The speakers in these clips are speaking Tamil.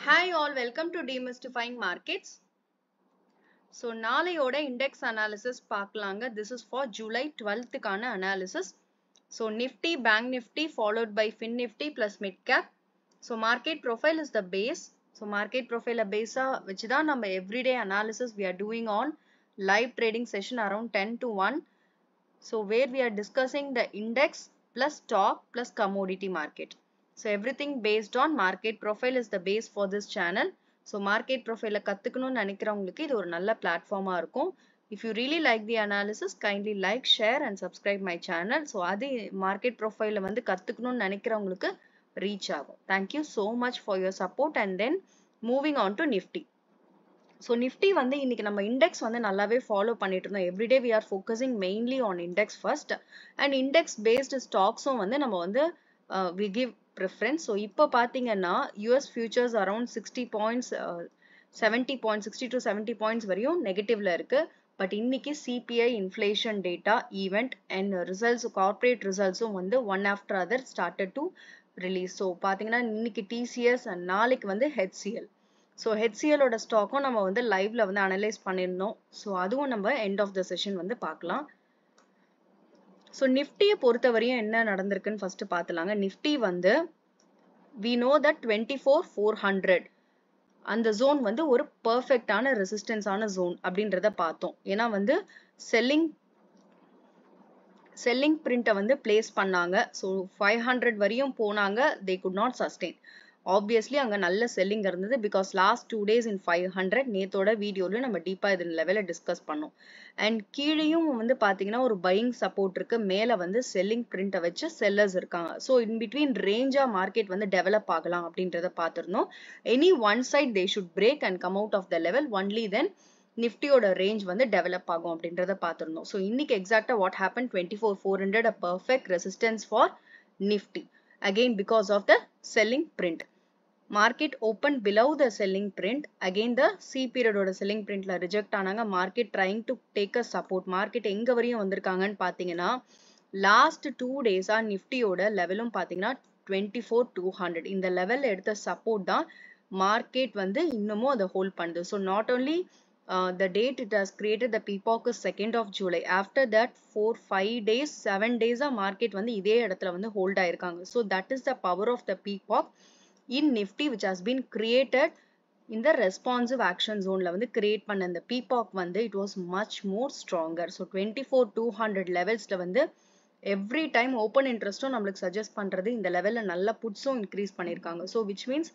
Hi all, welcome to Demystifying Markets. So நாளையோட index analysis பார்க்கலாங்க. This is for July 12th கான analysis. So Nifty, Bank Nifty followed by Fin Nifty plus Mid Cap. So market profile is the base. So market profile base which தான் நம்ம everyday analysis we are doing on live trading session around 10 to 1. So where we are discussing the index plus stock plus commodity market. So everything based on market profile is the base for this channel. So market profile கத்துக்கணும்னு நினைக்கிறவங்களுக்கு இது ஒரு நல்ல பிளாட்ஃபார்மா இருக்கும். If you really like the analysis, kindly like, share and subscribe my channel. So அது market profile வந்து கத்துக்கணும்னு நினைக்கிறவங்களுக்கு reach ஆகும். Thank you so much for your support and then moving on to Nifty. So Nifty வந்து இன்னைக்கு நம்ம index வந்து நல்லாவே follow பண்ணிட்டு இருந்தோம். Everyday we are focusing mainly on index first and index based stocks வந்து நம்ம வந்து we give preference. So இப்போ பாத்தீங்கன்னா US futures around 60 points 70 points 60 to 70 points வரையும் நெகட்டிவ்ல இருக்கு. பட் இன்னைக்கு CPI inflation data event and results corporate results வந்து one after other started to release. So பாத்தீங்கன்னா இன்னைக்கு TCS and நாளைக்கு வந்து HCL. So HCL ஓட ஸ்டாக்கும் நம்ம வந்து லைவ்ல வந்து அனலைஸ் பண்ணிருந்தோம். So அதுவும் நம்ம end of the session வந்து பார்க்கலாம். So Nifty பொறுத்தவரையும் என்ன நடந்திருக்குன்னு first பார்த்தலாங்க. Nifty வந்து we know that 24,400 அந்த zone வந்து ஒரு perfect ஆன resistance ஆன zone அப்படின்றத பார்த்தோம். ஏன்னா வந்து selling print வந்து place பண்ணாங்க. So 500 வரையும் போனாங்க. They could not sustain. Obviously அங்க நல்ல selling இருந்தது because last 2 days in 500 நேத்தோட வீடியோல நம்ம டீப்பா இந்த லெவல டிஸ்கஸ் பண்ணோம். அண்ட் கீழேயும் வந்து பாத்தீங்கன்னா ஒரு buying support இருக்கு. மேல வந்து selling print வச்சு sellers இருக்காங்க. So in between range market வந்து develop ஆகலாம் அப்படின்றத பார்த்திருந்தோம். Any one side they should break and come out of the level only then Nifty ஓட range வந்து develop ஆகும் அப்படின்றத பார்த்திருந்தோம். So இன்னைக்கு exactly what happened 24,400 a perfect resistance for Nifty. Again because of the selling print. Market opened below the selling print. Again the C period ஓட selling printல reject ஆனாங்க. Market trying to take a support. Market எங்க வரையும் வந்திருக்காங்கன்னு பாத்தீங்கன்னா last 2 days Nifty ஓட லெவலும் பாத்தீங்கன்னா 24,200 இந்த லெவல்ல எடுத்த சப்போர்ட் தான் மார்க்கெட் வந்து இன்னமும் அதை ஹோல்ட் பண்ணுது. So not only the date it has created the peacock is 2nd of July. After that 4-5 days 7 days market வந்து இதே இடத்துல வந்து ஹோல்ட் ஆயிருக்காங்க. So that is the power of the peacock in Nifty which has been created in the responsive action zone la வந்து create பண்ண அந்த peacock வந்து it was much more stronger. So 24,200 levels la வந்து every time open interest நம்மளுக்கு suggest பண்றது இந்த லெவல்ல நல்ல puts increase பண்ணிருக்காங்க. So which means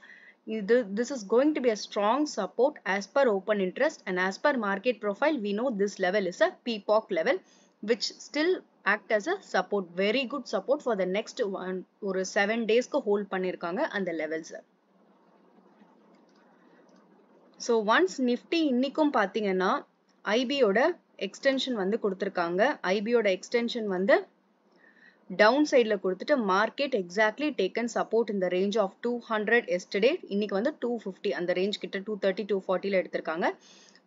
this is going to be a strong support as per open interest and as per market profile we know this level is a peacock level which still act as a support, very good support for the next ஒரு 7 days க்கு hold பண்ணிருக்காங்க அந்த levels. So once Nifty இன்னிக்கும் பாத்தீங்கன்னா IB ஓட extension வந்து கொடுத்திருக்காங்க. IB ஓட extension வந்து downside ல கொடுத்துட்டு market exactly taken support in the range of 200 yesterday. இன்னைக்கு வந்து 250 அந்த range கிட்ட 230 240 ல எடுத்திருக்காங்க.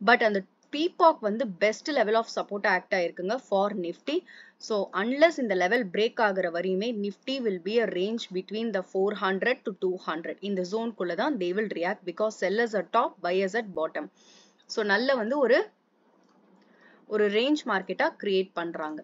பட் அந்த peacock வந்து best level of support act ஆயிருக்குங்க for Nifty. So unless இந்த level break ஆகுற வரையுமே Nifty will be a range between the 400 to 200. இந்த zone குள்ள தான் they will react because sellers at top, buyers at bottom. So நல்ல வந்து ஒரு range market create பண்றாங்க.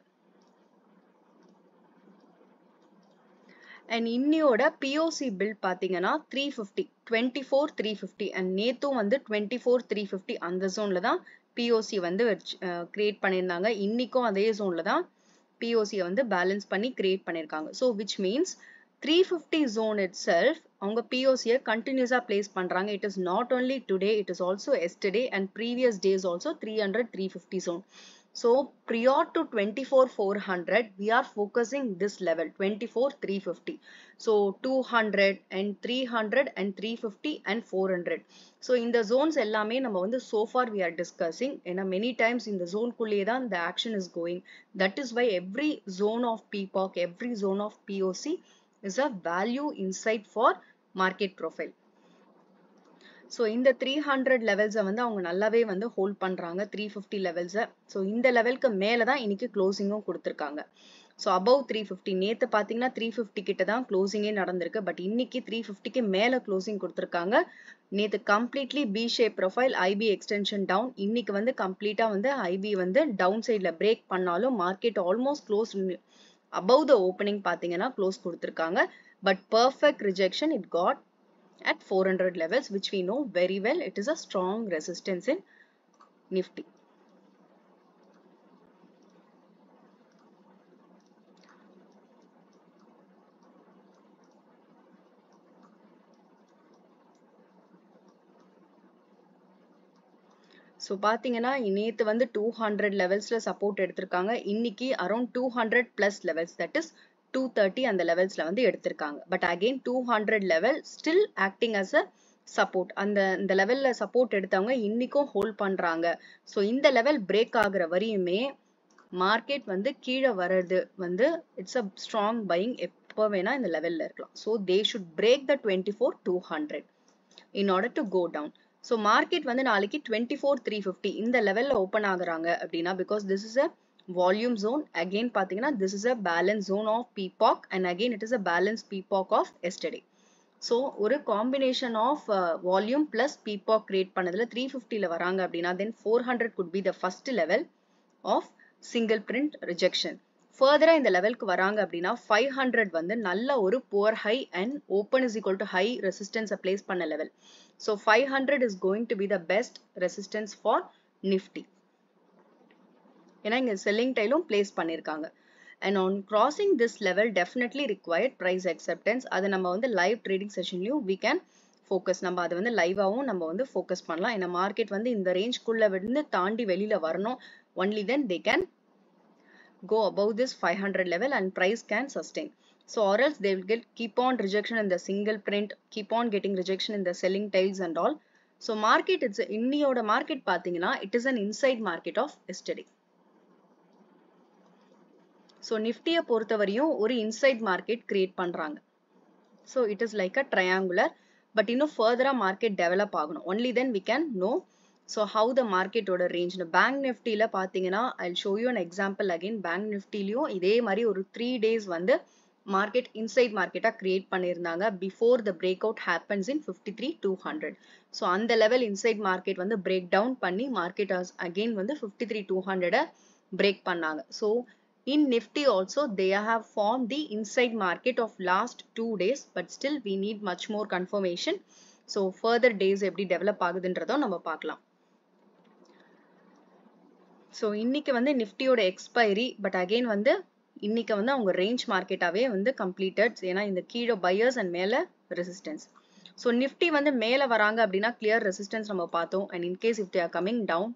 And இன்னியோட POC build பாத்தீங்கன்னா 350 24,350 and நேத்தும் வந்து 24,350 அந்த zone தான் POC வந்து create பண்ணிருந்தாங்க. இன்னிக்கும் அதே zone தான் POC வந்து balance பண்ணி create பண்ணிருக்காங்க. So which means 350 zone itself அவங்க POC continuous place பண்றாங்க. It is not only today, it is also yesterday and previous days also 300 350 zone. So prior to 24,400 we are focusing this level 24,350. So 200 and 300 and 350 and 400. So in the zones எல்லாமே நம்ம வந்து so far we are discussing ஏன்னா many times in the zone குள்ளே தான் the action is going. That is why every zone of peacock, every zone of POC is a value insight for market profile. So இந்த 300 levels வந்து அவங்க நல்லாவே வந்து ஹோல்ட் பண்றாங்க 350 levels. So இந்த லெவலுக்கு மேல தான் இன்னைக்கு க்ளோசிங்கும் கொடுத்திருக்காங்க. ஸோ above 350 நேற்று பார்த்தீங்கன்னா 350 கிட்ட தான் க்ளோசிங்கே நடந்திருக்கு. பட் இன்னைக்கு 350க்கு மேலே க்ளோசிங் கொடுத்துருக்காங்க. நேற்று completely B shape profile, IB extension down. இன்னைக்கு வந்து கம்ப்ளீட்டாக வந்து ஐபி வந்து டவுன் சைடில் பிரேக் பண்ணாலும் market almost close above the opening பார்த்தீங்கன்னா க்ளோஸ் கொடுத்துருக்காங்க. But perfect rejection it got at 400 levels, which we know very well it is a strong resistance in Nifty. So பார்த்தீங்கன்னா நேற்று வந்து 200 லெவல்ஸில் சப்போர்ட் எடுத்திருக்காங்க. இன்னைக்கு around 200 plus levels, that is 230 அந்த லெவல்ஸில் வந்து எடுத்திருக்காங்க. But again 200 level still acting as a support. இந்த லெவலில் சப்போர்ட் எடுத்தவங்க இன்னைக்கும் ஹோல்ட் பண்ணுறாங்க. ஸோ இந்த லெவல் பிரேக் ஆகுற வரையுமே மார்க்கெட் வந்து கீழே வர்றது வந்து இட்ஸ் அ ஸ்ட்ராங் பையிங். எப்போ வேணா இந்த லெவலில் இருக்கலாம். So they should break the 24,200 in order to go down. So market வந்து நாளைக்கு 24,350 இந்த லெவலில் ஓப்பன் ஆகுறாங்க அப்படின்னா, because this is a volume zone. Again பார்த்தீங்கன்னா this is a balance zone of பீபாக் and again it is a balance பீபாக் ஆஃப் எஸ்டர்டே. ஸோ ஒரு காம்பினேஷன் ஆஃப் வால்யூம் பிளஸ் பீபாக் கிரியேட் பண்ணதுல 350ல வராங்க அப்படின்னா தென் 400 could be the first level of single print rejection. ஃபர்தரா இந்த லெவலுக்கு வராங்க அப்படின்னா 500 வந்து நல்ல ஒரு poor high and open is equal to high ரெசிஸ்டன்ஸை பிளேஸ் பண்ண level. So 500 is going to be the best resistance for Nifty. ஏன்னா இங்க செல்லிங் டைலும் பிளேஸ் பண்ணியிருக்காங்க. And on crossing this level definitely required price acceptance. அதை நம்ம வந்து லைவ் ட்ரேடிங் செஷன்லையும் we can focus. நம்ம அதை வந்து லைவாகவும் நம்ம வந்து ஃபோக்கஸ் பண்ணலாம். ஏன்னா மார்க்கெட் வந்து இந்த ரேஞ்ச்குள்ள வந்து தாண்டி வெளியில வரணும். Only then they can go above this 500 level and price can sustain. So or else they will keep on rejection in the single print, keep on getting rejection in the selling tails and all. So market, it's இன்னியோட market பார்த்தீங்கன்னா it is an inside market of yesterday. So நிஃப்டியை பொறுத்தவரையும் ஒரு இன்சைட் மார்க்கெட் கிரியேட் பண்றாங்க. So it is like a triangular, but இன்னும் further market develop ஆகணும். Only then we can know so how the market ஓட range. Bank Niftyல பார்த்தீங்கன்னா I'll show you an example again. Bank Niftyலயும் இதே மாதிரி ஒரு 3 days வந்து market inside market-ஆ create பண்ணியிருந்தாங்க before the breakout happens in 53,200. So அந்த level inside market வந்து break down பண்ணி market again வந்து 53,200 break பண்ணாங்க. So in Nifty also they have formed the inside market of last 2 days, but still we need much more confirmation. So further days எப்படி develop ஆகுதுன்றதோ நம்ம பார்க்கலாம். So இன்னைக்கு வந்து நிஃப்டியோட எக்ஸ்பைரி, பட் அகைன் வந்து இன்னைக்கு வந்து அவங்க ரேஞ்ச் மார்க்கெட்டாவே வந்து கம்ப்ளீட்டட். ஏன்னா இந்த கீழே பையர்ஸ் அண்ட் மேல ரெசிஸ்டன்ஸ். ஸோ நிஃப்டி வந்து மேல வராங்க அப்படின்னா கிளியர் ரெசிஸ்டன்ஸ் நம்ம பார்த்தோம். And in case if they are coming down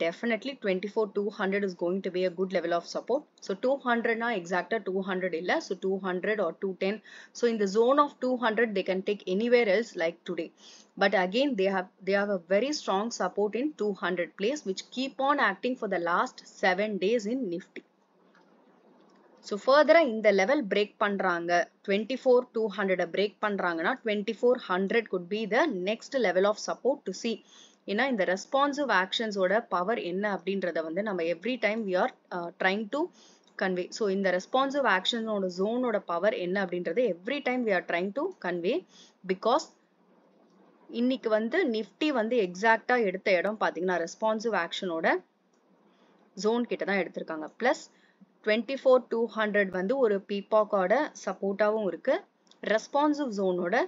definitely 24,200 is going to be a good level of support. So 200 na exact 200 illa, so 200 or 210. So in the zone of 200 they can take anywhere else like today. But again they have a very strong support in 200 place, which keep on acting for the last 7 days in Nifty. So further in the level break பண்றாங்க 24,200 break பண்றாங்கன்னா 2400 could be the next level of support to see. ஏன்னா இந்த ரெஸ்பான்சிவ் ஆக்ஷன்ஸோட பவர் என்ன அப்படின்றத வந்து நம்ம every time we are trying to convey. So இந்த ரெஸ்பான்சிவ் ஆக்ஷனோட ஜோனோட பவர் என்ன அப்படின்றது every time we are trying to convey. Because இன்னைக்கு வந்து நிஃப்டி வந்து எக்ஸாக்டா எடுத்த இடம் பார்த்தீங்கன்னா ரெஸ்பான்சிவ் ஆக்ஷனோட ஜோன் கிட்ட தான் எடுத்திருக்காங்க. பிளஸ் 24,200 வந்து ஒரு பீபாக்கோட சப்போர்ட்டாகவும் இருக்கு, ரெஸ்பான்சிவ் ஜோனோட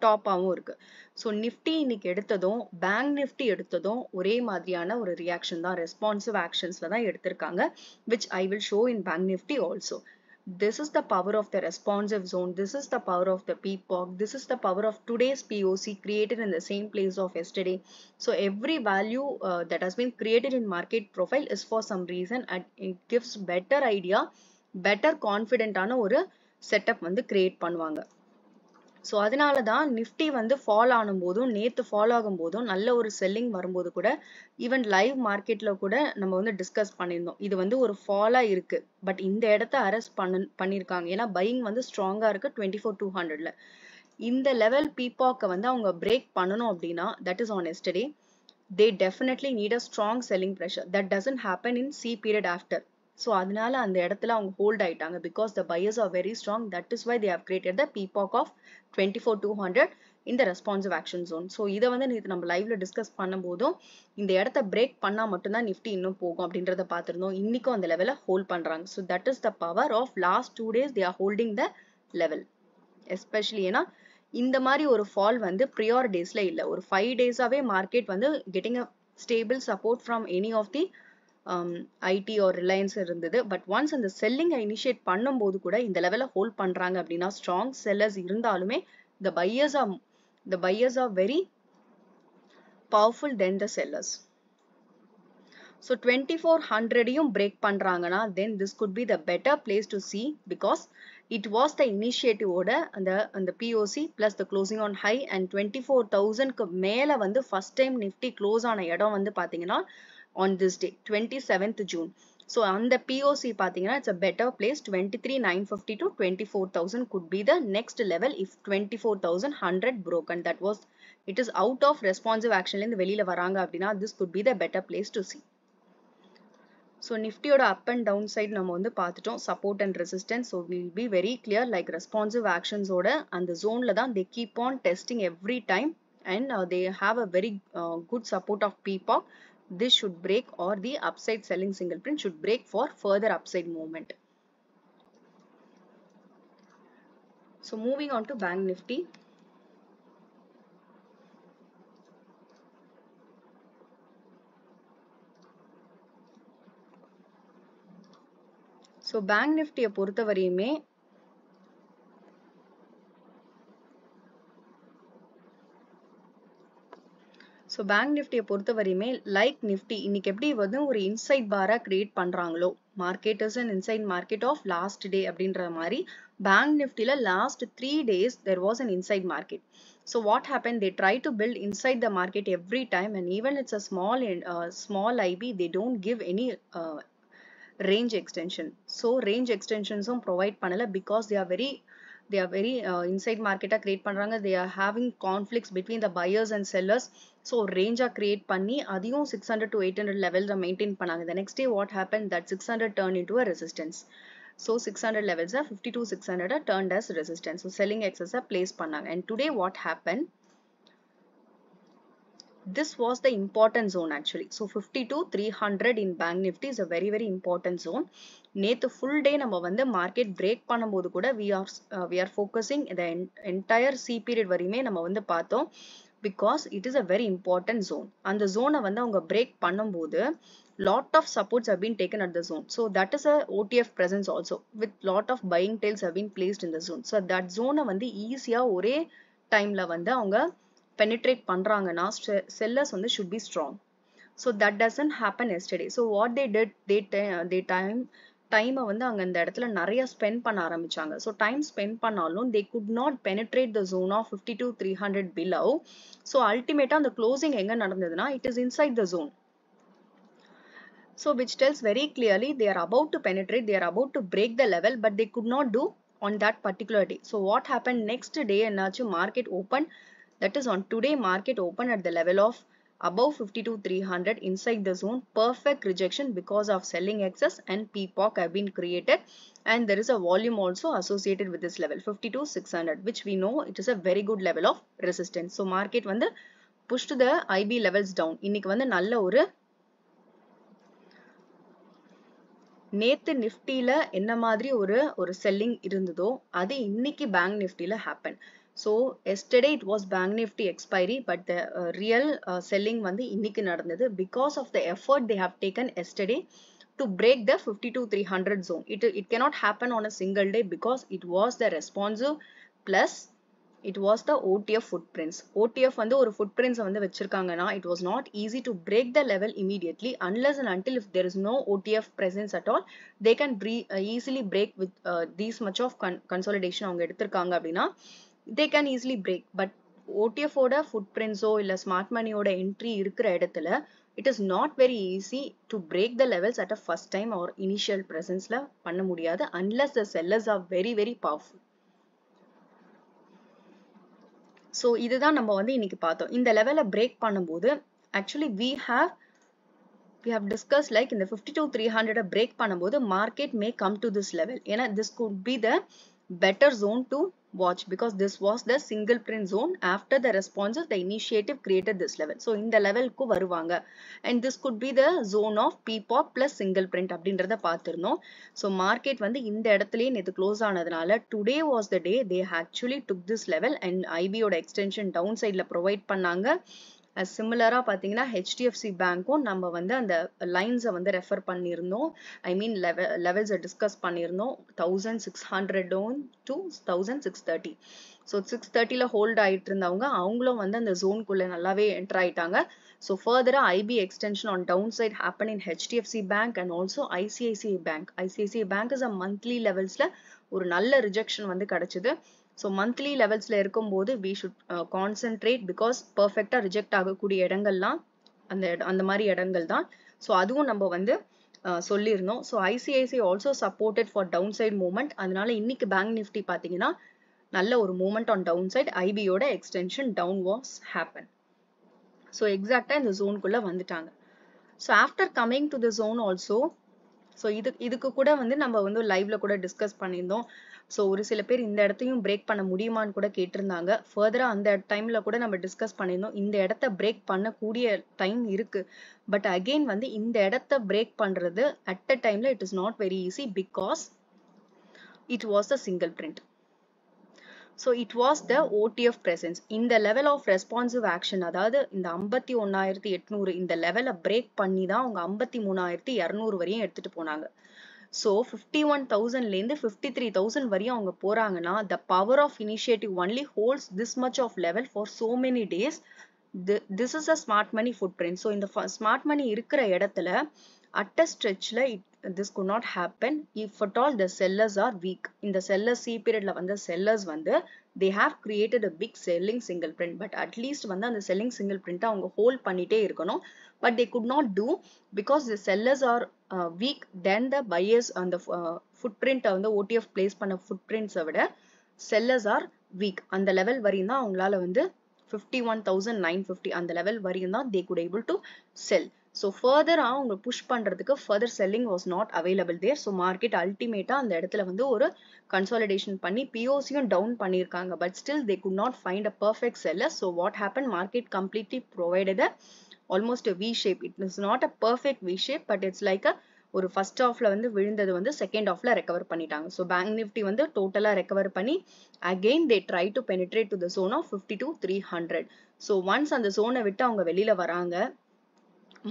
டாப்பாகவும் இருக்கு. ஸோ நிஃப்டி இன்னைக்கு எடுத்ததும் பேங்க் நிஃப்டி எடுத்ததும் ஒரே மாதிரியான ஒரு ரியாக்ஷன் தான், ரெஸ்பான்சிவ் ஆக்ஷன்ஸ்ல தான் எடுத்திருக்காங்க, which I will show in Bank Nifty also. This is the power of the responsive zone. This is the power of the peacock. This is the power of today's POC created in the same place of yesterday. So every value that has been created in market profile is for some reason, and it gives better idea, better confident ஆன ஒரு செட்டப் வந்து கிரியேட் பண்ணுவாங்க. ஸோ அதனால தான் நிஃப்டி வந்து ஃபால் ஆனும் போதும் நேற்று ஃபால் ஆகும் போதும் நல்ல ஒரு செல்லிங் வரும்போது கூட ஈவன் லைவ் மார்க்கெட்ல கூட நம்ம வந்து டிஸ்கஸ் பண்ணியிருந்தோம், இது வந்து ஒரு ஃபாலா இருக்கு, பட் இந்த இடத்த அரெஸ்ட் பண்ணியிருக்காங்க. ஏன்னா பையிங் வந்து ஸ்ட்ராங்கா இருக்கு 24,200ல. இந்த லெவல் பீபாக்கை வந்து அவங்க பிரேக் பண்ணணும் அப்படின்னா that is on yesterday. they definitely need a strong selling pressure. That doesn't happen in C period after. So அதனால அந்த இடத்துல அவங்க ஹோல்ட் ஆயிட்டாங்க because the buyers are very strong. That is why they have created the PPOC of 24,200 in the responsive action zone. So இதை வந்து நேற்று நம்ம லைவ்ல டிஸ்கஸ் பண்ணும்போதும் இந்த இடத்த பிரேக் பண்ணா மட்டும்தான் நிஃப்டி இன்னும் போகும் அப்படின்றத பார்த்திருந்தோம். இன்னைக்கும் அந்த லெவலை ஹோல்ட் பண்றாங்க. So that is the power of last 2 days they are holding the level. Especially ஏன்னா இந்த மாதிரி ஒரு ஃபால் வந்து ப்ரியார் டேஸ்ல இல்ல. ஒரு 5 டேஸாவே மார்க்கெட் வந்து getting a stable support from any of the IT or Reliance இருந்தது. பட் ஒன்ஸ் அந்த செல்லிங் இனிஷியேட் பண்ணும்போது கூட இந்த லெவலை ஹோல்ட் பண்றாங்க அப்படின்னா ஸ்ட்ராங் செல்லர்ஸ் இருந்தாலுமே the buyers are very powerful than the sellers. So 2400 break பண்றாங்கன்னா then this could be the better place to see because it was the initiative ஓட அந்த POC plus the closing on high and 24,000 க்கு மேல வந்து first time nifty close ஆன இடம் வந்து பாத்தீங்கன்னா on this day 27th June. So அந்த POC பாத்தீங்கன்னா it's a better place. 23,950 to 24,000 could be the next level if 24,100 broken. That was it is out of responsive action இருந்து வெளியில வராங்க அப்படின்னா this could be the better place to see. So Nifty oda up and down side நம்ம வந்து பார்த்துட்டோம் support and resistance. So we will be very clear like responsive actions oda and the zone la தான் they keep on testing every time and they have a very good support of PPOC. This should break or the upside selling single print should break for further upside movement. So moving on to Bank Nifty. So Bank Nifty பொறுத்த வரையுமே So Bank Nifty பொறுத்த வரையுமே like Nifty இன்னைக்கு எப்படி வந்து ஒரு inside bar create பண்றாங்களோ market is an inside market of last day அப்படின்ற மாதிரி Bank Nifty ல last 3 days there was an inside market. So what happened, they try to build inside the market every time and even it's a small IB they don't give any range extension. So range extensions provide பண்ணல because they are very inside market create பண்றாங்க. They are having conflicts between the buyers and sellers. So range create பண்ணி அதையும் 600 to 800 levels maintain பண்ணாங்க. The next day what happened, that 600 turned into a resistance. So 600 levels 52,600 turned as resistance. So selling excess place பண்ணாங்க. And today what happened, this was the important zone actually. So 52,300 in Bank Nifty is a very important zone. நேத்து full day நம்ம வந்து market break பண்ணும்போது கூட we are focusing the entire C period வரையுமே நம்ம வந்து பார்த்தோம் because it is a very important zone. அந்த zone வந்து அவங்க break பண்ணும்போது lot of supports have been taken at the zone. So that is a OTF presence also with lot of buying tails have been placed in the zone. So that zone வந்து ஈஸியா ஒரே டைம்ல வந்து அவங்க penetrate பண்றாங்கன்னா sellers வந்து should be strong. So that doesn't happen yesterday. So what they did, they time வந்து அங்க இந்த இடத்துல நிறைய ஸ்பெண்ட் பண்ண ஆரம்பிச்சாங்க. So time spend பண்ணாலும் they could not penetrate the zone of 52,300 below. So ultimately அந்த closing எங்க நடந்ததுன்னா it is inside the zone. So which tells very clearly they are about to penetrate, they are about to break the level but they could not do on that particular day. So what happened next day என்னாச்சு, market opened, that is on today market opened at the level of above 52,300 inside the zone. Perfect rejection because of selling excess and PPOC have been created and there is a volume also associated with this level 52,600 which we know it is a very good level of resistance. So market வந்து pushed the IB levels down. இன்னைக்கு வந்து நல்ல ஒரு நேத்து நிஃப்டில என்ன மாதிரி ஒரு செல்லிங் இருந்ததோ அது இன்னைக்கு பேங்க் நிஃப்டில happen. So yesterday it was Bank Nifty expiry but the real selling வந்து இன்னைக்கு நடந்தது because of the effort they have taken yesterday to break the 52,300 zone. It cannot happen on a single day because it was the responsive plus it was the OTF footprints. OTF வந்து ஒரு footprints வந்து வச்சிருக்காங்கன்னா it was not easy to break the level immediately unless and until if there is no OTF presence at all they can easily break with these much of consolidation அவங்க எடுத்திருக்காங்க அப்படின்னா they can easily break. But OTF ஓட footprints இல்ல smart money ஓட entry இருக்கிற இடத்துல it is not very easy to break the levels at a first time or initial presenceல பண்ண முடியாது unless the sellers are very powerful. So இதுதான் நம்ம வந்து இன்னைக்கு பார்த்தோம். இந்த லெவலை பிரேக் பண்ணும்போது actually we we have discussed like in the 52,300 break பண்ணும்போது market may come to this level. ஏன்னா this could be the better zone to watch because this was the single print zone. After the responses, the initiative created this level. So இந்த லெவலுக்கு வருவாங்க. And this could be the zone of PPOP plus single print அப்படின்றத பார்த்திருந்தோம். So market வந்து இந்த இடத்துலயே நேத்து க்ளோஸ் ஆனதுனால today was the day they actually took this level and IB ஓட extension downside ல provide பண்ணாங்க. சிமிலரா பாத்தீங்கன்னா HDFC பேங்க்கும் நம்ம வந்து அந்த லைன்ஸை வந்து ரெஃபர் பண்ணியிருந்தோம். ஐ மீன் லெவல்ஸை டிஸ்கஸ் பண்ணியிருந்தோம். 1600 டவுன் டு 1630. ஸோ 630ல ஹோல்ட் ஆயிட்டு இருந்தவங்க அவங்களும் வந்து அந்த ஜோனுக்குள்ள நல்லாவே என்டர் ஆயிட்டாங்க. ஸோ ஃபர்தரா IB extension on down side happen in HDFC bank and also ICICI bank. ICICI bank is a monthly லெவல்ஸ்ல ஒரு நல்ல ரிஜெக்ஷன் வந்து கிடைச்சது. So monthly levelsல இருக்கும்போது we should concentrate because perfectா ரிஜெக்ட் ஆகக்கூடிய இடங்கள்லாம் அந்த மாதிரி இடங்கள் தான். ஸோ அதுவும் நம்ம வந்து சொல்லியிருந்தோம். So ICICI also supported for downside movement. அதனால இன்னைக்கு பேங்க் நிஃப்டி பார்த்தீங்கன்னா நல்ல ஒரு மூமெண்ட் ஆன் டவுன் சைட். IBயோட extension down was happen. So எக்ஸாக்டா இந்த ஜோனுக்குள்ள வந்துட்டாங்க. So after coming to the zone also so இதுக்கு கூட வந்து நம்ம வந்து லைவ்ல கூட டிஸ்கஸ் பண்ணியிருந்தோம். ஸோ ஒரு சில பேர் இந்த இடத்தையும் பிரேக் பண்ண முடியுமான்னு கூட கேட்டிருந்தாங்க. ஃபர்தரா அந்த டைம்ல கூட நம்ம டிஸ்கஸ் பண்ணியிருந்தோம். இந்த இடத்த பிரேக் பண்ணக்கூடிய டைம் இருக்கு. பட் அகெயின் வந்து இந்த இடத்த பிரேக் பண்றது அட் அ டைம்ல it is not very easy because it was a single print. So it was the OTF presence. இந்த level of responsive action, அதாவது இந்த 51,800 இந்த லெவலை பிரேக் பண்ணி தான் அவங்க 53,200 வரையும் எடுத்துட்டு போனாங்க. ஸோ 51,000லேருந்து 53,000 வரையும் அவங்க போறாங்கன்னா the power of initiative only holds this much of level for so many days. This is a smart money footprint. So இந்த smart money இருக்கிற இடத்துல at a stretchல this could not happen if at all the sellers are weak. In the sellers C periodல வந்த sellers வந்து they have created a big selling single print, but at least வந்து அந்த selling single print அவங்க hold பண்ணிட்டே இருக்கணும். But they could not do because the sellers are weak. Then the buyers on the footprint வந்து OTF place பண்ண footprints விட sellers are weak. அந்த level வரையும் தான் அவங்களால வந்து 51,950 அந்த level வரையும் தான் they could able to sell. So further அவங்க push பண்றதுக்கு further selling was not available there. So market ultimate அந்த இடத்துல வந்து ஒரு consolidation பண்ணி POCயும் down பண்ணிருக்காங்க. But still they could not find a perfect seller. So what happened? Market completely provided a almost a V shape. It is not a perfect V shape, but it's like a ஒரு ஃபர்ஸ்ட் ஹாஃப்ல வந்து விழுந்தது வந்து செகண்ட் ஹாஃப்ல ரெக்கவர் பண்ணிட்டாங்க. ஸோ பேங்க் நிஃப்டி வந்து டோட்டலா ரெக்கவர் பண்ணி again they try to penetrate to the zone of 52,300. So once அந்த ஜோனை விட்டு அவங்க வெளியில வராங்க,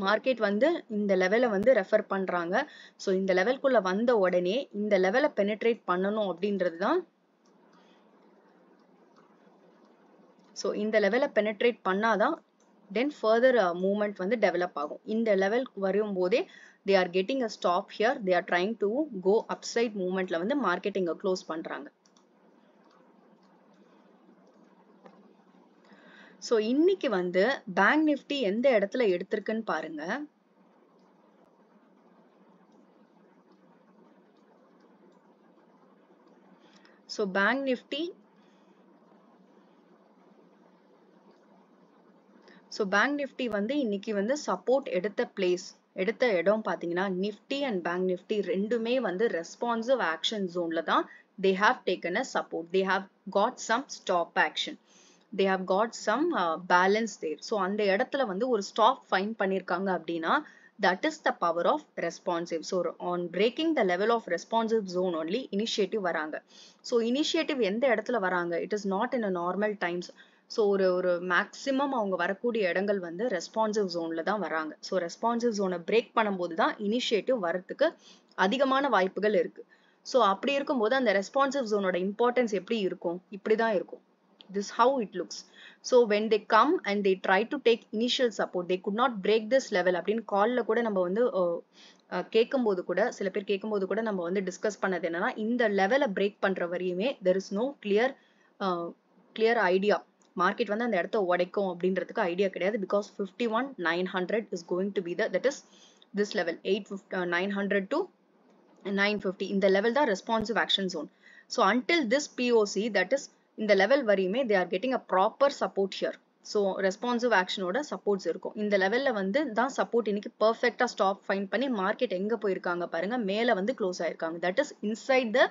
மார்க்கெட் வந்து இந்த லெவலை வந்து ரெஃபர் பண்றாங்க. ஸோ இந்த லெவல்குள்ள வந்த உடனே இந்த லெவலை பெனிட்ரேட் பண்ணணும் அப்படின்றது தான். ஸோ இந்த லெவலை பெனிட்ரேட் பண்ணாதான் then further movement வந்து டெவலப் ஆகும். இந்த லெவலுக்கு வரும்போதே they are getting a stop here. They are trying to go upside movementல வந்து மார்க்கெட் இங்க க்ளோஸ் பண்றாங்க. ஸோ இன்னைக்கு வந்து பேங்க் நிஃப்டி எந்த இடத்துல எடுத்திருக்குன்னு பாருங்க. ஸோ பேங்க் நிஃப்டி வந்து இன்னைக்கு வந்து சப்போர்ட் எடுத்த இடம் பாத்தீங்கன்னா நிஃப்டி அண்ட் பேங்க் நிஃப்டி ரெண்டுமே வந்து ரெஸ்பான்சிவ் ஆக்ஷன் ஜோன்ல தான் they have taken a support. They have got some stop action. They have got some balance there. So அந்த இடத்துல வந்து ஒரு stop find பண்ணிருக்காங்க அப்படின்னா that is the power of responsive. So on breaking the level of responsive zone only initiative வராங்க. So initiative எந்த இடத்துல வராங்க? It is not in a normal times. So ஒரு மேக்ஸிமம் அவங்க வரக்கூடிய இடங்கள் வந்து ரெஸ்பான்சிவ் ஜோன்ல தான் வராங்க. ஸோ ரெஸ்பான்சிவ் ஜோனை பிரேக் பண்ணும்போது தான் இனிஷியேட்டிவ் வரத்துக்கு அதிகமான வாய்ப்புகள் இருக்கு. ஸோ அப்படி இருக்கும்போது அந்த ரெஸ்பான்சிவ் ஜோனோட இம்பார்ட்டன்ஸ் எப்படி இருக்கும்? இப்படிதான் இருக்கும். This how it looks. So when they come and they try to take initial support, they could not break this level. அப்படின்னு கால்ல கூட நம்ம வந்து கேட்கும்போது கூட சில பேர் கேட்கும்போது கூட நம்ம வந்து டிஸ்கஸ் பண்ணது என்னன்னா இந்த லெவலை பிரேக் பண்ற வரையுமே there is no clear idea. Market வந்து அந்த இடத்த உடைக்கும் அப்படின்றதுக்கு ஐடியா கிடையாது. Because 51,900 is going to be that is this level 900 to 950. இந்த லெவல் தான் responsive action zone. So until this POC that is இந்த லெவல் வரையுமே they are getting a proper support here. So responsive ஆக்ஷனோட சப்போர்ட்ஸ் இருக்கும். இந்த லெவல்ல வந்து தான் சப்போர்ட் இன்னைக்கு பர்ஃபெக்டா ஸ்டாப் ஃபைண்ட் பண்ணி மார்க்கெட் எங்க போயிருக்காங்க பாருங்க, மேல வந்து க்ளோஸ் ஆயிருக்காங்க. That is inside the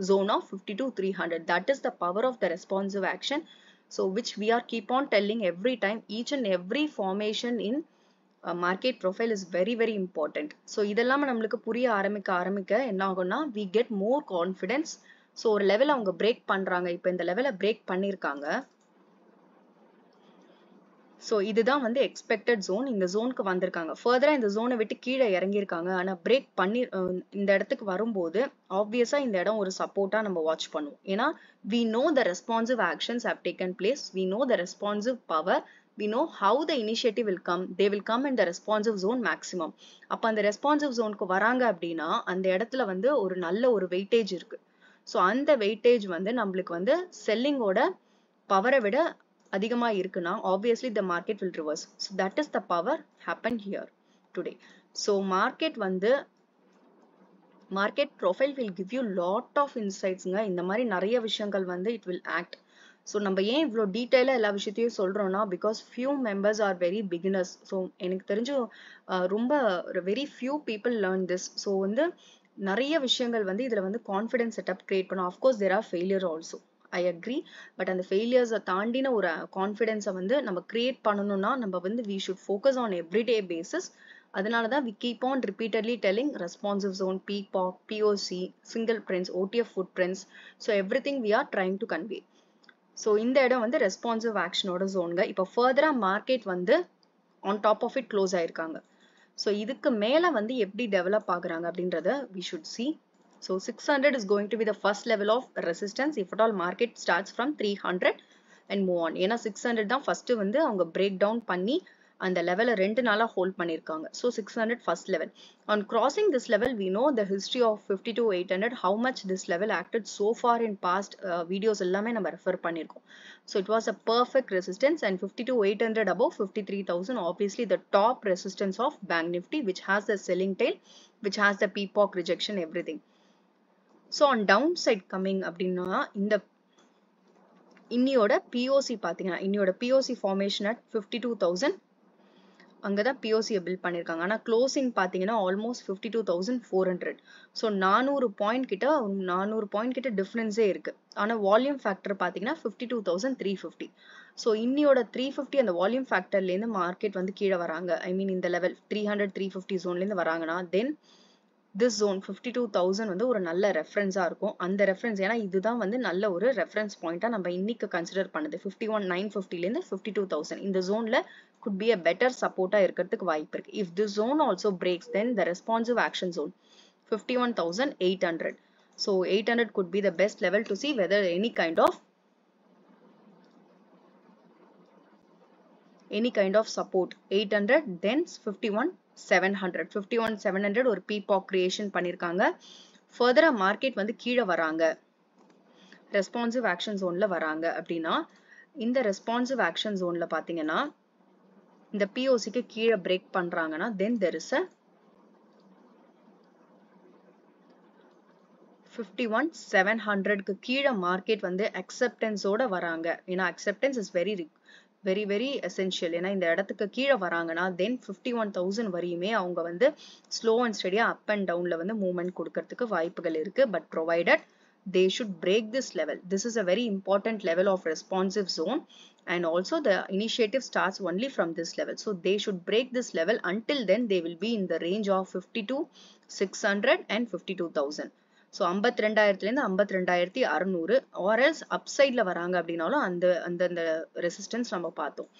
zone of 52,300. That is the power of the responsive action. So which we are keep on telling every time, each and every formation in market profile is very very important. So இதெல்லாம் நம்மளுக்கு புரிய ஆரம்பிக்க என்ன ஆகும்னா we get more confidence. So ஒரு லெவல் அவங்க பிரேக் பண்றாங்க, இப்போ இந்த லெவலை பிரேக் பண்ணிருக்காங்க. ஸோ இதுதான் வந்து எக்ஸ்பெக்டட் ஜோன். இந்த ஜோனுக்கு வந்திருக்காங்க, ஃபர்தரா இந்த ஜோனை விட்டு கீழே இறங்கியிருக்காங்க. ஆனால் பிரேக் பண்ணி இந்த இடத்துக்கு வரும்போது ஆப்வியஸா இந்த இடம் ஒரு சப்போர்ட்டா நம்ம வாட்ச் பண்ணுவோம். ஏன்னா we know the responsive actions have taken place, we know the responsive power, we know how the initiative will come. They will come in the responsive zone maximum. அப்போ அந்த ரெஸ்பான்சிவ் ஜோனுக்கு வராங்க அப்படின்னா அந்த இடத்துல வந்து ஒரு நல்ல ஒரு வெயிட்டேஜ் இருக்கு. ஸோ அந்த வெயிட்டேஜ் வந்து நம்மளுக்கு வந்து செல்லிங்கோட பவரை விட அதிகமா இருக்குன்னா obviously the market will reverse. So that is the power happened here today. So market profile will give you lot of insights ங்க. இந்த மாதிரி நிறைய விஷயங்கள் வந்து it will act. So நம்ம ஏன் இவ்வளோ டீட்டெயிலாக எல்லா விஷயத்தையும் சொல்றோம்னா because few members are very beginners. So எனக்கு தெரிஞ்சு ரொம்ப very few people learn this. So வந்து நிறைய விஷயங்கள் வந்து இதுல வந்து கான்ஃபிடன்ஸ் செட்டப் கிரியேட் பண்ணும். Of course there are failure also, I agree. But அந்த ஃபெயிலியர்ஸை தாண்டின ஒரு கான்ஃபிடென்ஸை வந்து நம்ம கிரியேட் பண்ணணும்னா நம்ம வந்து we should focus on everyday basis. அதனால தான் we keep on repeatedly telling responsive zone, PPOC, POC, single prints, OTF footprints. So everything we are trying to convey. So இந்த இடம் வந்து ரெஸ்பான்சிவ் ஆக்ஷனோட ஜோனுங்க. இப்போ ஃபர்தரா மார்க்கெட் வந்து on top of it close ஆயிருக்காங்க. ஸோ இதுக்கு மேல வந்து எப்படி டெவலப் ஆகுறாங்க அப்படின்றத we should see. So 600 is going to be the first level of resistance if at all market starts from 300 and move on. ஏன்னா 600 தான் first வந்து அவங்க break down பண்ணி அந்த லெவலை 2 நாளா ஹோல்ட் பண்ணிருக்காங்க. So 600 first level. On crossing this level, we know the history of 52,800, how much this level acted so far in past videos எல்லாமே நம்ம ரெஃபர் பண்ணிருக்கோம். So it was a perfect resistance, and 52,800 above 53,000, obviously the top resistance of Bank Nifty, which has the selling tail, which has the PPOC rejection, everything. So on downside coming அப்படின்னா இந்த இன்னியோட POC பாத்தீங்கன்னா இன்னியோட POC formation at 52,000 அங்கதான் POC பில்ட் பண்ணிருக்காங்க. ஆனா க்ளோசிங் பாத்தீங்கன்னா ஆல்மோஸ்ட் 52,400. ஸோ 400 பாயிண்ட் கிட்ட டிஃபரன்ஸே இருக்கு. ஆனா வால்யூம் ஃபேக்டர் பாத்தீங்கன்னா 52,350. ஸோ இன்னியோட 350 அந்த வால்யூம் ஃபேக்டர்ல இருந்து மார்க்கெட் வந்து கீழே வராங்க. ஐ மீன் இந்த லெவல் 300-350 ஜோன்ல இருந்து வராங்கன்னா தென் this zone 52,000 வந்து ஒரு நல்ல ரெஃபரன்ஸா இருக்கும். அந்த ரெஃபரன்ஸ் ஏன்னா இதுதான் வந்து நல்ல ஒரு ரெஃபரன்ஸ் பாயிண்டா நம்ம இன்னைக்கு கன்சிடர் பண்ணுது. 51,950ல இருந்து 52,000 இந்த ஜோன்ல could be a better support இருக்கிறதுக்கு வாய்ப்பு இருக்கு. If this zone also breaks, then the responsive action zone 51,800. So 800 could be the best level to see whether any kind of support. 800 then 51,700. 51,700 ஒரு PPOC creation பண்ணிருக்காங்க. ஃபர்தரா மார்க்கெட் வந்து கீழே வராங்க, ரெஸ்பான்சிவ் ஆக்ஷன் ஜோன்ல வராங்க அப்படின்னா இந்த ரெஸ்பான்சிவ் ஆக்ஷன் ஜோன்ல பாத்தீங்கன்னா இந்த POCக்கு கீழே பிரேக் பண்றாங்கன்னா then there is a 51,700க்கு கீழே மார்க்கெட் வந்து அக்செப்டன்ஸோட வராங்க. ஏன்னா acceptance is very very essential. ஏன்னா இந்த இடத்துக்கு கீழே வராங்கன்னா தென் 51,000 வரையுமே அவங்க வந்து ஸ்லோ அண்ட் ஸ்டடியா அப் அண்ட் டவுன்ல வந்து மூவ்மெண்ட் கொடுக்கறதுக்கு வாய்ப்புகள் இருக்கு. But provided they should break this level. This is a very important level of responsive zone, and also the initiative starts only from this level. So they should break this level. Until then they will be in the range of 52,600 and 52,000. So 52,000ல இருந்து 52,600 or else upsideல வராங்க அப்படினாலும் அந்த ரெசிஸ்டன்ஸ் நம்ம பார்த்தோம்.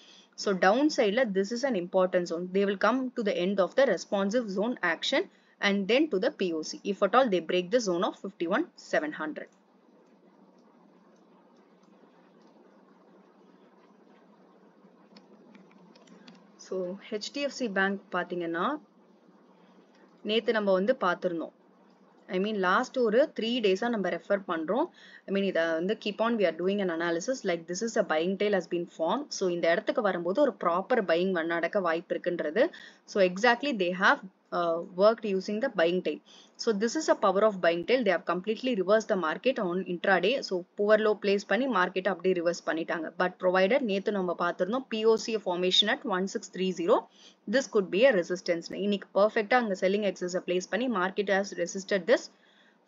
So downsideல this is an important zone. They will come to the end of the responsive zone action and then to the POC if at all they break the zone of 51,700. So HDFC Bank பாத்தீங்கன்னா நேத்து நம்ம வந்து பார்த்திருந்தோம். I mean last ஒரு 3 days நம்ம ரெஃபர் பண்றோம். I mean இத வந்து keep on we are doing an analysis like this is a buying tail has been formed. So இந்த இடத்துக்கு வரும்போது ஒரு ப்ராப்பர் பையிங் நடக்க வாய்ப்பு இருக்குன்றது. So exactly they have worked using the buying tail. So this is a power of buying tail. They have completely reversed the market on intraday. So poor low place பண்ணி market அப்படியே reverse பண்ணிட்டாங்க. But provided நேத்து நம்ம பார்த்திருந்தோம் POC formation at 1630, this could be a resistance. இன்னைக்கு perfect அங்க selling excess place பண்ணி market has resisted this.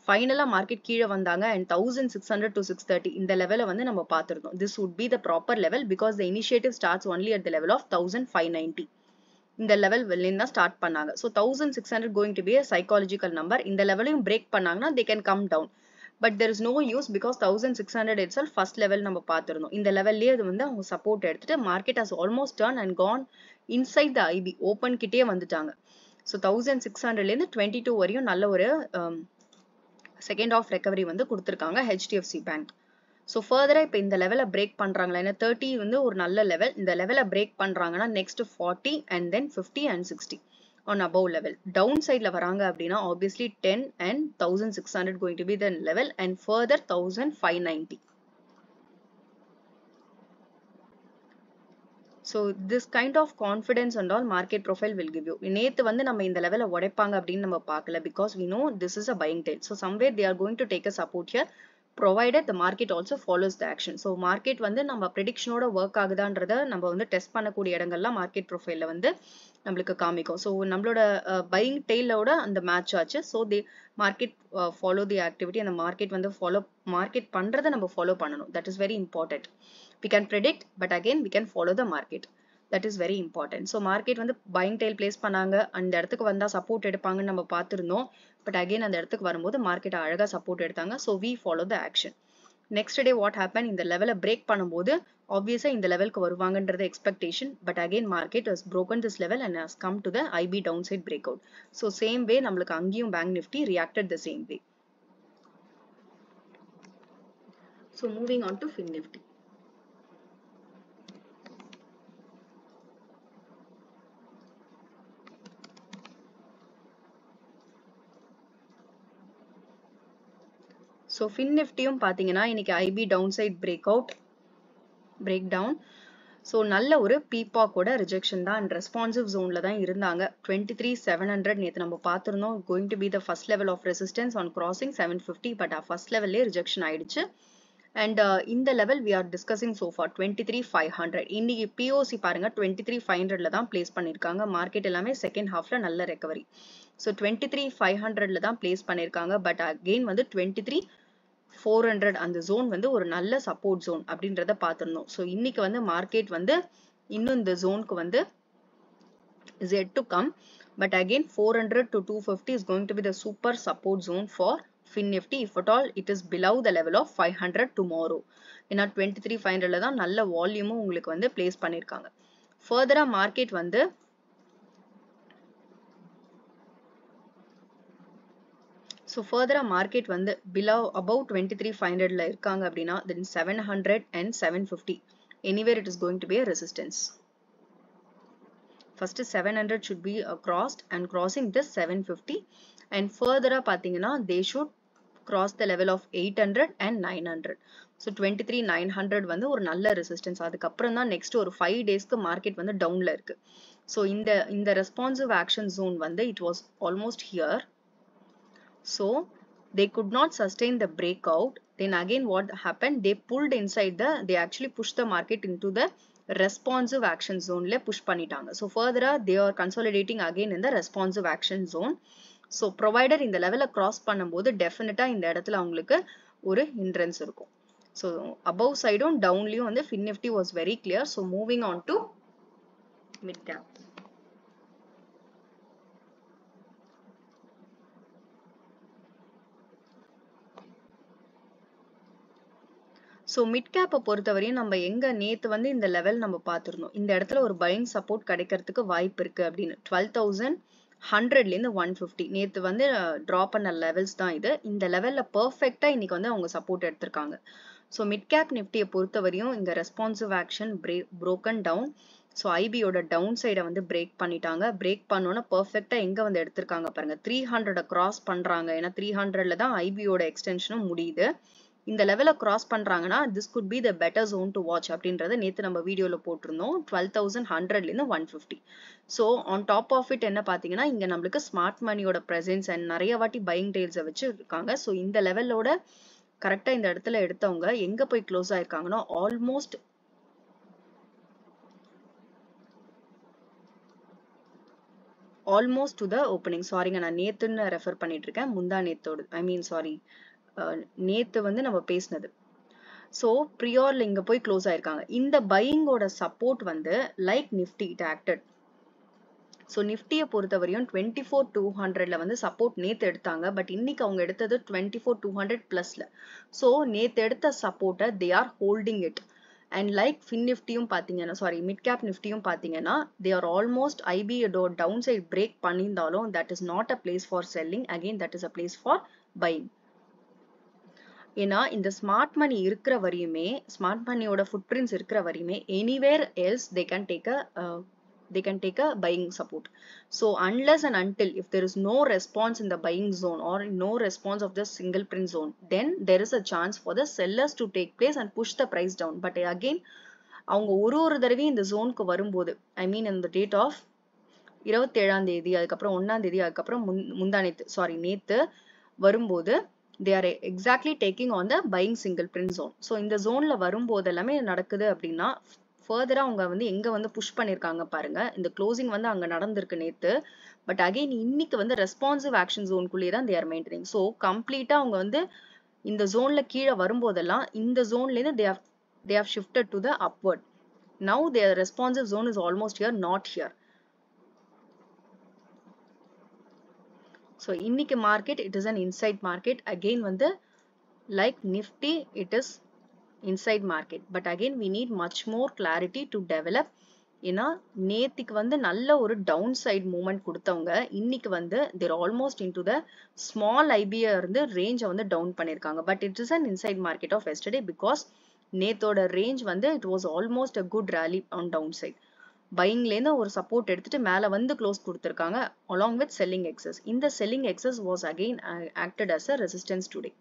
Finally market கீழே வந்தாங்க and 1600 to 630 இந்த லெவலை வந்து நம்ம பார்த்திருந்தோம். This would be the proper level because the initiative starts only at the level of 1590. இந்த level வெளியில ஸ்டார்ட் பண்ணாங்க. So 1600 going to be a psychological number. இந்த லெவலையும் பிரேக் பண்ணாங்கன்னா they can come down. But there is no use because 1600 itself first level நம்ம பார்த்திருந்தோம். இந்த லெவல்லயே அது வந்து அவங்க சப்போர்ட் எடுத்துட்டு market has almost turned and gone inside the IB. Open கிட்டே வந்துட்டாங்க. So 1600ல இருந்து 22 வரையும் நல்ல ஒரு second half recovery வந்து கொடுத்திருக்காங்க HDFC Bank. So further இப்ப இந்த லெவலை பிரேக் பண்றாங்களா, ஏன்னா 30 வந்து ஒரு நல்ல லெவல், இந்த லெவலை பிரேக் பண்றாங்கன்னா next 40 and then 50 and 60 on above level. Down sideல வராங்க அப்படின்னா obviously 10 and 1600 going to be the level and further 1590. So this kind of confidence and all market profile will give you. நேத்து வந்து நம்ம இந்த லெவலை உடைப்பாங்க அப்படின்னு நம்ம பார்க்கல because we know this is a buying tail. So somewhere they are going to take a support here provided the market also follows the action. So market வந்து நம்ம prediction ஓட work ஆகுதான்றத நம்ம வந்து டெஸ்ட் பண்ணக்கூடிய இடங்கள்லாம் market profile ல வந்து நம்மளுக்கு காமிக்கும். So நம்மளோட buying tail ஓட அந்த மேட்ச் ஆச்சு. So the market follow the activity and the market வந்து market பண்றதை நம்ம follow பண்ணணும். That is very important. We can predict but again we can follow the market. That is very important. So market வந்து buying tail place பண்ணாங்க, அந்த இடத்துக்கு வந்தா சப்போர்ட் எடுப்பாங்கன்னு நம்ம பார்த்திருந்தோம். But again அந்த இடத்துக்கு வரும்போது மார்க்கெட் அழகா சப்போர்ட் எடுத்தாங்க. So we follow the action. Next day what happened, இந்த லெவலை பிரேக் பண்ணும்போது obviously இந்த லெவலுக்கு வருவாங்கன்றது expectation. But again market has broken this level and has come to the IB downside breakout. So same way நம்மளுக்கு அங்கேயும் Bank Nifty reacted the same way. So moving on to Fin Nifty. So Fin Niftyயும் பாத்தீங்கன்னா இன்னைக்கு IB downside breakdown. So நல்ல ஒரு peacock ஓட rejection தான் and responsive zoneல தான் இருந்தாங்க. 23,700 நேத்து நம்ம பார்த்திருந்தோம் going to be the first level of resistance on crossing 750, but first levelலே rejection ஆயிடுச்சு. And இந்த level we are discussing so far 23,500. இன்னைக்கு POC பாருங்க 23,500ல தான் place பண்ணிருக்காங்க. மார்க்கெட் எல்லாமே second halfல நல்ல recovery. So 23,500ல தான் place பண்ணிருக்காங்க. But again வந்து 23,400 அந்த zone வந்து ஒரு நல்ல support zone அப்படின்றத பார்த்திருந்தோம். So இன்னைக்கு வந்து மார்க்கெட் வந்து இன்னும் இந்த zoneக்கு வந்து is yet to come. But again 400 to 250 is going to be the super support zone for Fin Nifty if at all it is below the level of 500 tomorrow. ஏன்னா 23,500ல தான் நல்ல வால்யூமும் உங்களுக்கு வந்து place பண்ணிருக்காங்க. Further market வந்து So further market வந்து below above 23,500ல இருக்காங்க அப்படின்னா then 700 and 750 anywhere it is going to be a resistance. First 700 should be crossed and crossing this 750 and further பாத்தீங்கன்னா they should cross the level of 800 and 900. So 23,900 வந்து ஒரு நல்ல resistance. அதுக்கப்புறம் தான் next ஒரு 5 daysக்கு market வந்து downல இருக்கு. So இந்த responsive action zone வந்து it was almost here. So they could not sustain the breakout. Then again what happened, they pulled inside they actually pushed the market into the responsive action zone le push பண்ணிட்டாங்க. So further they are consolidating again in the responsive action zone. So provider இந்த லெவலை cross பண்ணும்போது definitely இந்த இடத்துல அவங்களுக்கு ஒரு hindrance இருக்கும். So above sideும் downலயும் வந்து Fin Nifty was very clear. So moving on to mid cap. So mid cap பொறுத்தவரையும் நம்ம எங்க நேத்து வந்து இந்த லெவல் நம்ம பார்த்திருந்தோம். இந்த இடத்துல ஒரு buying support கிடைக்கிறதுக்கு வாய்ப்பு இருக்கு அப்படின்னு 12,100ல இருந்து 150 நேத்து வந்து drop பண்ண levels தான் இது. இந்த லெவல்ல பெர்ஃபெக்ட்டா இன்னைக்கு வந்து அவங்க சப்போர்ட் எடுத்திருக்காங்க. So mid cap nifty பொறுத்தவரையும் இங்க responsive action broken down. So IB ஓட டவுன் சைட வந்து பிரேக் பண்ணிட்டாங்க. பிரேக் பண்ணோன்னா பெர்ஃபெக்ட்டா எங்க வந்து எடுத்திருக்காங்க பாருங்க. 300 கிராஸ் பண்றாங்க. ஏன்னா 300ல தான் IB ஓட எக்ஸ்டென்ஷனும் முடியுது. இந்த லெவலை கிராஸ் பண்றாங்கன்னா this could be the better zone to watch அப்படின்றத நேத்து நம்ம வீடியோல போட்டிருந்தோம் 12,100 ல இருந்து 150. So on top of it என்ன பாத்தீங்கன்னா இங்க நம்மளுக்கு ஸ்மார்ட் மணியோட பிரசன்ஸ் அண்ட் நிறைய வாட்டி பையிங் டெயில்ஸை வச்சு இருக்காங்க. ஸோ இந்த லெவலோட கரெக்டா இந்த இடத்துல எடுத்தவங்க எங்க போய் க்ளோஸ் ஆயிருக்காங்கன்னா ஆல்மோஸ்ட் டு த ஓப்பனிங். சாரிங்க, நான் நேத்துன்னு ரெஃபர் பண்ணிட்டு இருக்கேன், முந்தா நேத்தோடு நேத்து வந்து நம்ம பேசினது. ஸோ ப்ரியார்ல இங்க போய் க்ளோஸ் ஆயிருக்காங்க. இந்த பையிங்கோட சப்போர்ட் வந்து like Nifty it acted. So நிஃப்டியை பொறுத்தவரையும் 24,200ல வந்து சப்போர்ட் நேத்து எடுத்தாங்க. பட் இன்னைக்கு அவங்க எடுத்தது 24,200 பிளஸ்ல. ஸோ நேத்து எடுத்த சப்போர்ட்டை they are holding it. And like fin நிஃப்டியும் பார்த்தீங்கன்னா மிட் கேப் நிஃப்டியும் பார்த்தீங்கன்னா தே ஆர் ஆல்மோஸ்ட் ஐபியோட டவுன் சைட் பிரேக் பண்ணியிருந்தாலும் that is not a place for selling, again that is a place for buying. ஏன்னா இந்த ஸ்மார்ட் மணி இருக்கிற வரையுமே, ஸ்மார்ட் மணியோட ஃபுட் பிரிண்ட்ஸ் இருக்கிற வரையுமே anywhere else they can take a buying support. So unless and until if there is no response in the buying zone or no response of the single print zone, then there is a chance for the sellers to take place and push the price down. But again அவங்க ஒரு தடவையும் இந்த ஜோனுக்கு வரும்போது, ஐ மீன் இந்த டேட் ஆஃப் 27ஆம் தேதி, அதுக்கப்புறம் 1ஆம் தேதி, அதுக்கப்புறம் நேத்து வரும்போது they are exactly taking on the buying single print zone. So இந்த ஜோன்ல வரும்போது எல்லாமே நடக்குது அப்படின்னா ஃபர்தரா அவங்க வந்து எங்க வந்து புஷ் பண்ணிருக்காங்க பாருங்க. இந்த க்ளோசிங் வந்து அங்க நடந்திருக்கு நேத்து. பட் அகைன் இன்னைக்கு வந்து ரெஸ்பான்சிவ் ஆக்ஷன் ஜோனுக்குள்ளேயே தான் they are maintaining. ஸோ கம்ப்ளீட்டா அவங்க வந்து இந்த ஜோன்ல கீழே வரும்போதெல்லாம் இந்த ஜோன்ல இருந்து they have shifted to the upward. Now their responsive zone is almost here, not here. So இன்னைக்கு market it is an inside market. Again வந்து like Nifty it is inside market. But again we need much more clarity to develop. ஏன்னா நேத்திக்கு வந்து நல்ல ஒரு டவுன் சைட் மூவ்மெண்ட் கொடுத்தவங்க இன்னைக்கு வந்து they're almost into the small IBA இருந்து ரேஞ்சை வந்து டவுன் பண்ணிருக்காங்க. But it is an inside market of yesterday because நேத்தோட ரேஞ்ச் வந்து it was almost a good rally on downside. பையிங்லேருந்து ஒரு சப்போர்ட் எடுத்துட்டு மேல வந்து க்ளோஸ் கொடுத்துருக்காங்க along with selling excess. இந்த selling excess was again acted as a resistance today.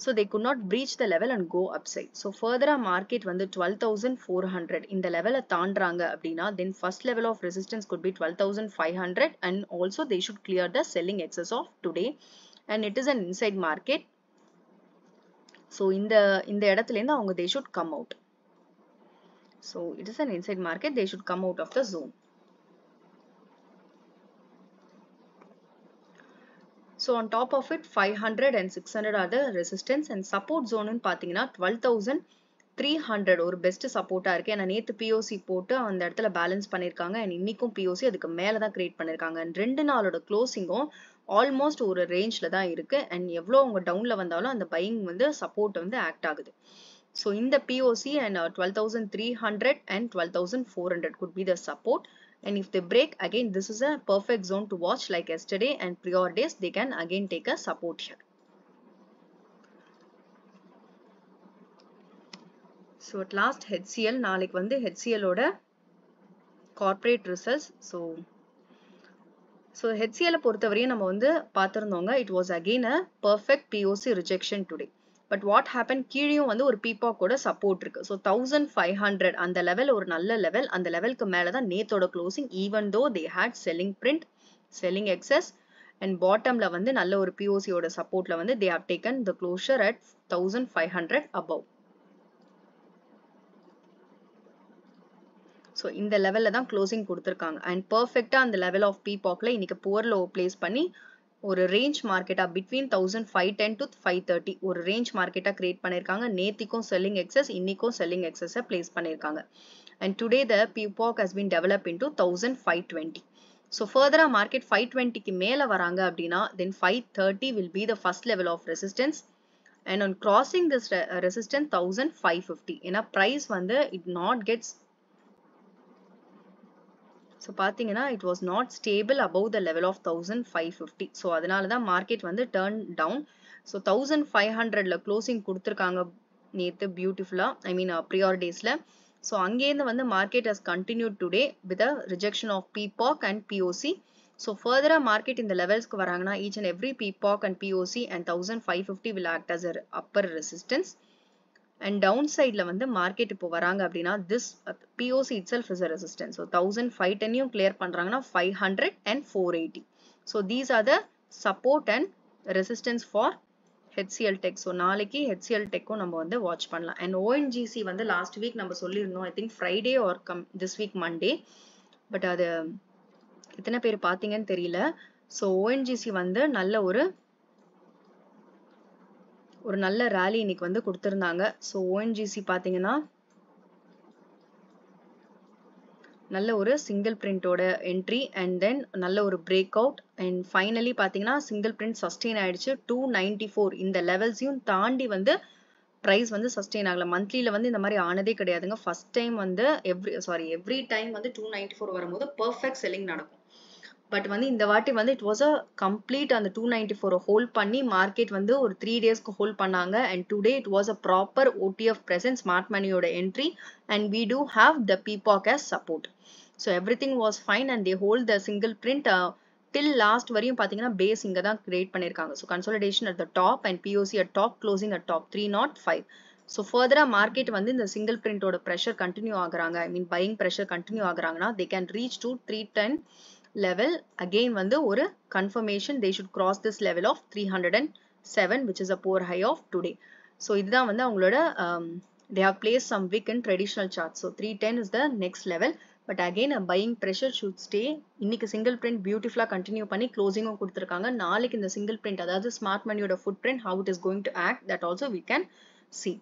So they could not breach the level and go upside. So further market வந்து 12,400 இந்த லெவலை தாண்டாங்க அப்படின்னா then first level of resistance could be 12,500 and also they should clear the selling excess of today and it is an inside market. So இந்த இடத்துல இருந்து அவங்க they should come out. So it is an inside market, they should come out of the zone. So on top of it 500 and 600 are the resistance and support zone ன்னு பாத்தீங்கன்னா 12,300 ஒரு பெஸ்ட் சப்போர்ட்டா இருக்கு. ஏன்னா நேத்து POC போட்டு அந்த இடத்துல பேலன்ஸ் பண்ணிருக்காங்க and இன்னைக்கும் POC அதுக்கு மேல தான் கிரியேட் பண்ணிருக்காங்க. and ரெண்டு நாளோட க்ளோசிங்கும் ஆல்மோஸ்ட் ஒரு ரேஞ்ச்ல தான் இருக்கு and எவ்வளவு அவங்க டவுன்ல வந்தாலும் அந்த பையிங் வந்து சப்போர்ட் வந்து ஆக்ட் ஆகுது. So in the POC and 12,300 and 12,400 could be the support. And if they break, again this is a perfect zone to watch like yesterday and prior days they can again take a support here. So at last HCL, நாளைக்கு வந்து HCL ஓட corporate results. So HCL பொறுத்தவரையும் நம்ம வந்து பார்த்திருந்தோங்க, it was again a perfect POC rejection today. But what happened, கீழியும் வந்து ஒரு பீபாக் ஓட சப்போர்ட் இருக்கு. So 1500 அந்த லெவல் ஒரு நல்ல லெவல். அந்த லெவலுக்கு மேல தான் நேத்தோட closing. even though they had selling print, selling excess and bottomல வந்து நல்ல ஒரு POC ஓட சப்போர்ட்ல வந்து they have taken the closure at 1500 above. So இந்த லெவல்ல தான் க்ளோசிங் கொடுத்திருக்காங்க and perfectா அந்த லெவல் ஆஃப் பீபாக்ல இன்னைக்கு புவர் லோ பிளேஸ் பண்ணி ஒரு ரேஞ்ச் மார்க்கெட்டா between 1510 to 530 ஒரு ரேஞ்ச் மார்க்கெட்டா கிரியேட் பண்ணிருக்காங்க. நேத்திக்கும் செல்லிங் எக்ஸஸ், இன்னைக்கும் செல்லிங் எக்ஸஸை பிளேஸ் பண்ணிருக்காங்க. and today the PPOC has been developed into 1520. so further market 520க்கு மேல வராங்க அப்படின்னா then 530 will be the first level of resistance and on crossing this resistance 1550. ஏன்னா price வந்து it not gets, so பாத்தீங்கன்னா it was not stable above the level of 1550. so அதனால தான் market வந்து turn down. so 1500ல closing கொடுத்திருக்காங்க நேத்து பியூட்டிஃபுல்லா, I mean prior daysல. so அங்கேருந்து வந்து market has continued today with a rejection of PPOC and POC. So further market in the levels க்கு வராங்கன்னா each and every PPOC and POC and 1550 will act as a upper resistance. And downside la வந்து market இப்போ வராங்க அப்படின்னா this POC itself is a resistance. So 1510 clear பண்றாங்கன்னா 500 and 480. So these are the support and resistance for HCL Tech. So நாளைக்கு HCL Tech நம்ம வந்து watch பண்ணலாம். And ONGC வந்து last week நம்ம சொல்லிருந்தோம். I think Friday or this week Monday. But அது எத்தனை பேர் பாத்தீங்கன்னு தெரியல. So ONGC வந்து நல்ல ஒரு நல்ல ராலி இன்னைக்கு வந்து கொடுத்திருந்தாங்க. So ONGC பாத்தீங்கன்னா நல்ல ஒரு சிங்கிள் பிரிண்டோட என்ட்ரி and then நல்ல ஒரு பிரேக் அவுட் and finally பாத்தீங்கன்னா சிங்கிள் பிரிண்ட் சஸ்டெயின் ஆயிடுச்சு 294 இந்த லெவல்ஸையும் தாண்டி வந்து பிரைஸ் வந்து சஸ்டெயின் ஆகல. மந்த்லில வந்து இந்த மாதிரி ஆனதே கிடையாதுங்க. ஃபர்ஸ்ட் டைம் வந்து எவ்ரி டைம் வந்து 294 வரும்போது பெர்ஃபெக்ட் செல்லிங் நடக்கும். பட் வந்து இந்த வாட்டி வந்து இட் வாஸ் அ கம்ப்ளீட் அந்த 294 ஹோல்ட் பண்ணி மார்க்கெட் வந்து ஒரு 3 டேஸ்க்கு ஹோல்ட் பண்ணாங்க. And today it was a proper OTF present smart மணியோட entry and we do have the PPOC as support. So everything was fine and they hold the single print till last வரையும் பாத்தீங்கன்னா பேஸ் இங்க தான் கிரியேட் பண்ணிருக்காங்க. So consolidation at the top and POC at top, closing at top 305. So further market வந்து இந்த single print ஓட pressure continue ஆகுறாங்க. I mean buying pressure continue ஆகுறாங்கன்னா they can reach to 310 level. Again வந்து ஒரு confirmation they should cross this level of 307 which is a poor high of today. So இதுதான் வந்து அவங்களோட they have placed some wick in traditional charts. So 310 is the next level. But again a buying pressure should stay. இன்னைக்கு single print beautiful continue பண்ணி closing கொடுத்திருக்காங்க. நாளைக்கு இந்த single print அதாவது ஸ்மார்ட் மணியோட footprint how it is going to act that also we can see.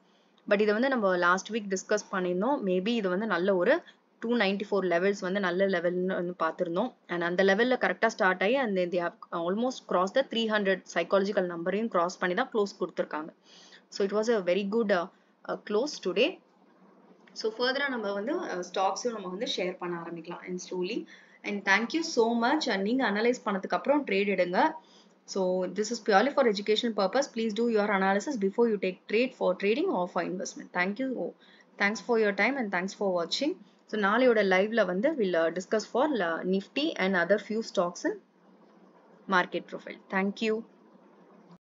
But இதை வந்து நம்ம லாஸ்ட் வீக் டிஸ்கஸ் பண்ணியிருந்தோம். மேபி இது வந்து நல்ல ஒரு 294 levels வந்து நல்ல லெவல்னு வந்து பார்த்திருந்தோம். அண்ட் அந்த லெவல்ல கரெக்டா ஸ்டார்ட் ஆகி and they have almost crossed the 300 psychological numberையும் cross பண்ணி தான் க்ளோஸ் கொடுத்திருக்காங்க. So it was a very good close today. So further நம்ம வந்து ஸ்டாக்ஸும் நம்ம வந்து ஷேர் பண்ண ஆரம்பிக்கலாம் and slowly. And thank you so much. And நீங்க அனலைஸ் பண்ணதுக்கு அப்புறம் ட்ரேட் எடுங்க. So this is purely for educational purpose. Please do your analysis before you take trade for trading or for investment. Thank you. Thanks for your time and thanks for watching. So நாளையோட லைவ்ல வந்து we'll discuss for Nifty and other few stocks in market profile. Thank you.